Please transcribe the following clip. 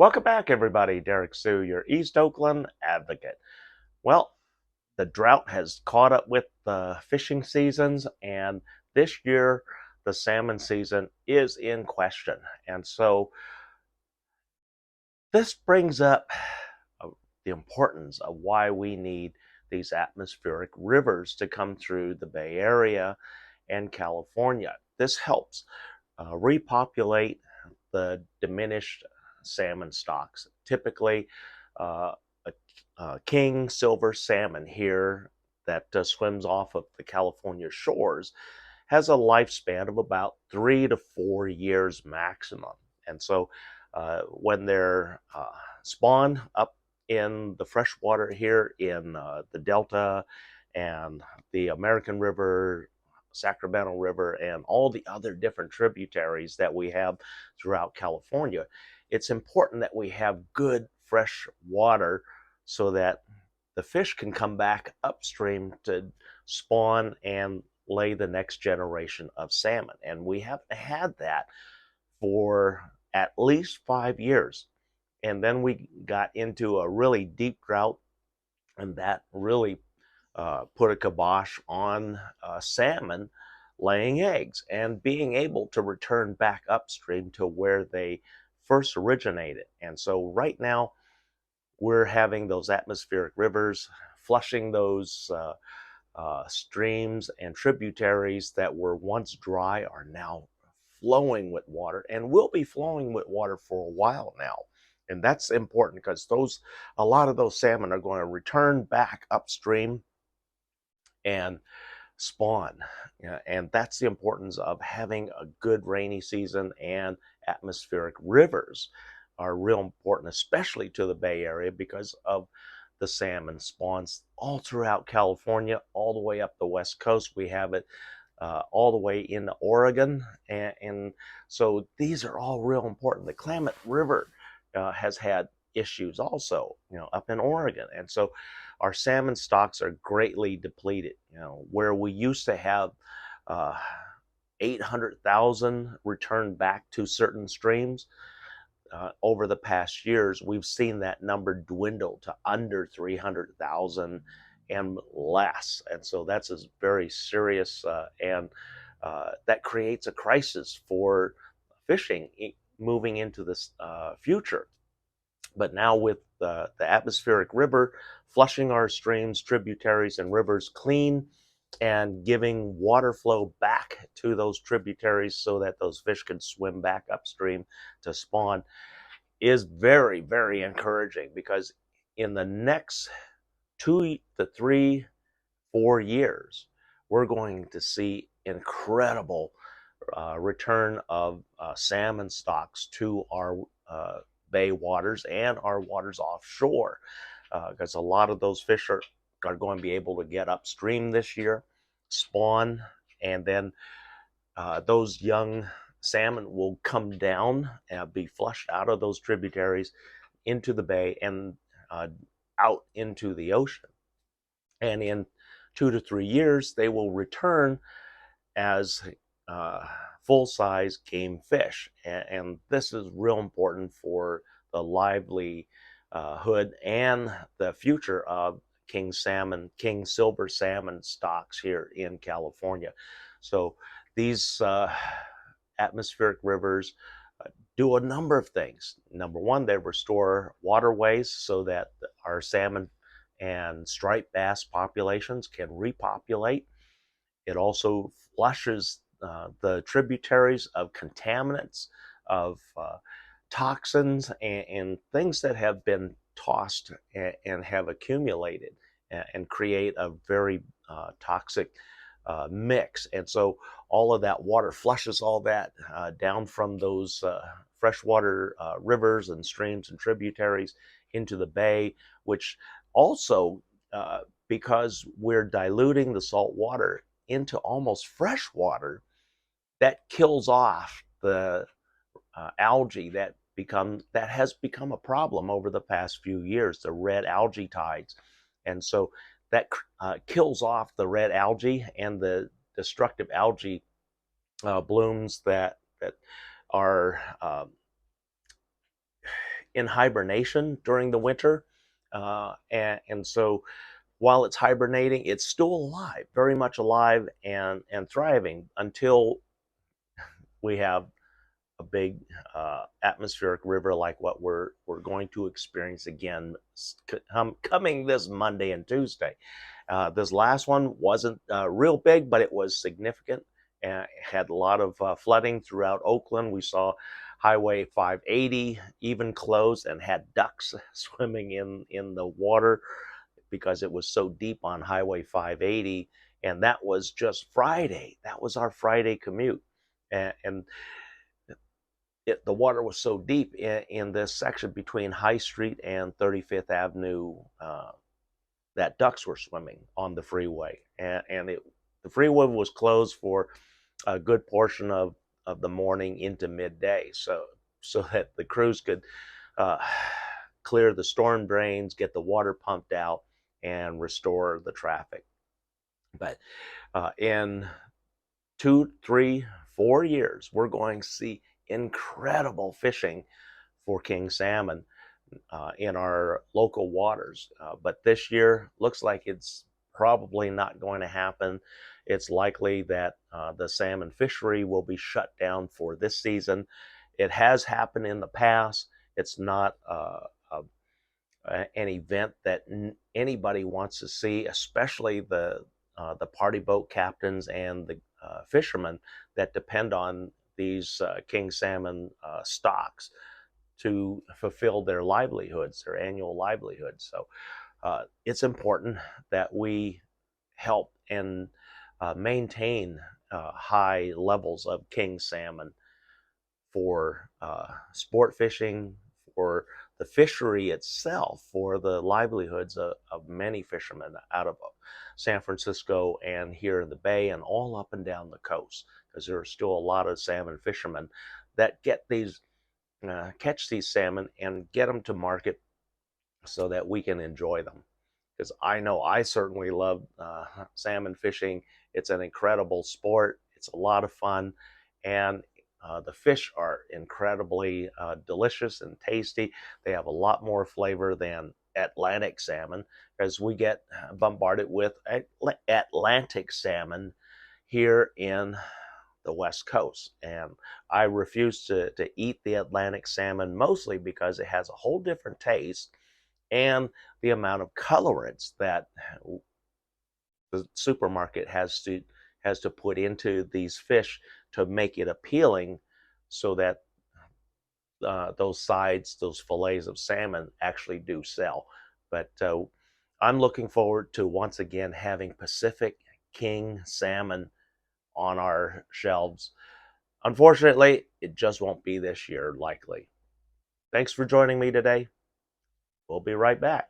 Welcome back, everybody. Derrick Sue, your East Oakland advocate. Well, the drought has caught up with the fishing seasons, and this year the salmon season is in question. And so this brings up the importance of why we need these atmospheric rivers to come through the Bay Area and California. This helps repopulate the diminished salmon stocks. Typically, uh, a king silver salmon here that swims off of the California shores has a lifespan of about 3 to 4 years maximum. And so when they're spawned up in the freshwater here in the Delta and the American River, Sacramento River, and all the other different tributaries that we have throughout California, it's important that we have good fresh water so that the fish can come back upstream to spawn and lay the next generation of salmon. And we haven't had that for at least 5 years. And then we got into a really deep drought, and that really put a kibosh on salmon laying eggs and being able to return back upstream to where they first originated. And so right now we're having those atmospheric rivers flushing those streams, and tributaries that were once dry are now flowing with water and will be flowing with water for a while now. And that's important because a lot of those salmon are going to return back upstream and spawn. And that's the importance of having a good rainy season, and atmospheric rivers are real important, especially to the Bay Area, because of the salmon spawns all throughout California, all the way up the West Coast. We have it all the way into Oregon. And so these are all real important. The Klamath River has had issues also, up in Oregon. And so our salmon stocks are greatly depleted. Where we used to have 800,000 return back to certain streams, over the past years, we've seen that number dwindle to under 300,000 and less. And so that's a very serious, and that creates a crisis for fishing moving into this future. But now with the atmospheric river flushing our streams, tributaries, and rivers clean, and giving water flow back to those tributaries so that those fish can swim back upstream to spawn, is very, very encouraging, because in the next 2 to 3, 4 years, we're going to see incredible return of salmon stocks to our bay waters and our waters offshore, because a lot of those fish are going to be able to get upstream this year, spawn, and then those young salmon will come down and be flushed out of those tributaries into the bay and out into the ocean. And in 2 to 3 years, they will return as full-size game fish. And this is real important for the livelihood and the future of king silver salmon stocks here in California. So these atmospheric rivers do a number of things. Number one, they restore waterways so that our salmon and striped bass populations can repopulate. It also flushes the tributaries of contaminants, of toxins, and things that have been tossed and have accumulated and create a very toxic mix. And so all of that water flushes all that down from those freshwater rivers and streams and tributaries into the bay, which also, because we're diluting the salt water into almost fresh water, that kills off the algae that has become a problem over the past few years, the red algae tides. And so that kills off the red algae and the destructive algae blooms that are in hibernation during the winter. And so while it's hibernating, it's still alive, very much alive and thriving until we have a big atmospheric river like what we're going to experience again coming this Monday and Tuesday. This last one wasn't real big, but it was significant and had a lot of flooding throughout Oakland. We saw Highway 580 even closed and had ducks swimming in the water because it was so deep on Highway 580. And that was just Friday. That was our Friday commute. And the water was so deep in this section between High Street and 35th Avenue that ducks were swimming on the freeway. The freeway was closed for a good portion of the morning into midday, so that the crews could clear the storm drains, get the water pumped out, and restore the traffic. But in 2, 3, 4 years, we're going to see incredible fishing for king salmon in our local waters. But this year looks like it's probably not going to happen. It's likely that the salmon fishery will be shut down for this season. It has happened in the past. It's not an event that anybody wants to see, especially the party boat captains and the fishermen that depend on these king salmon stocks to fulfill their livelihoods, their annual livelihoods. So it's important that we help and maintain high levels of king salmon for sport fishing, for the fishery itself, for the livelihoods of many fishermen out of San Francisco and here in the Bay and all up and down the coast, because there are still a lot of salmon fishermen that get these catch these salmon and get them to market so that we can enjoy them. Because I know I certainly love salmon fishing. It's an incredible sport. It's a lot of fun, and the fish are incredibly delicious and tasty. They have a lot more flavor than Atlantic salmon, as we get bombarded with Atlantic salmon here in the West Coast. And I refuse to eat the Atlantic salmon, mostly because it has a whole different taste and the amount of colorants that the supermarket has to put into these fish to make it appealing, so that those sides, those fillets of salmon actually do sell. But I'm looking forward to once again having Pacific king salmon on our shelves. Unfortunately, it just won't be this year, likely. Thanks for joining me today. We'll be right back.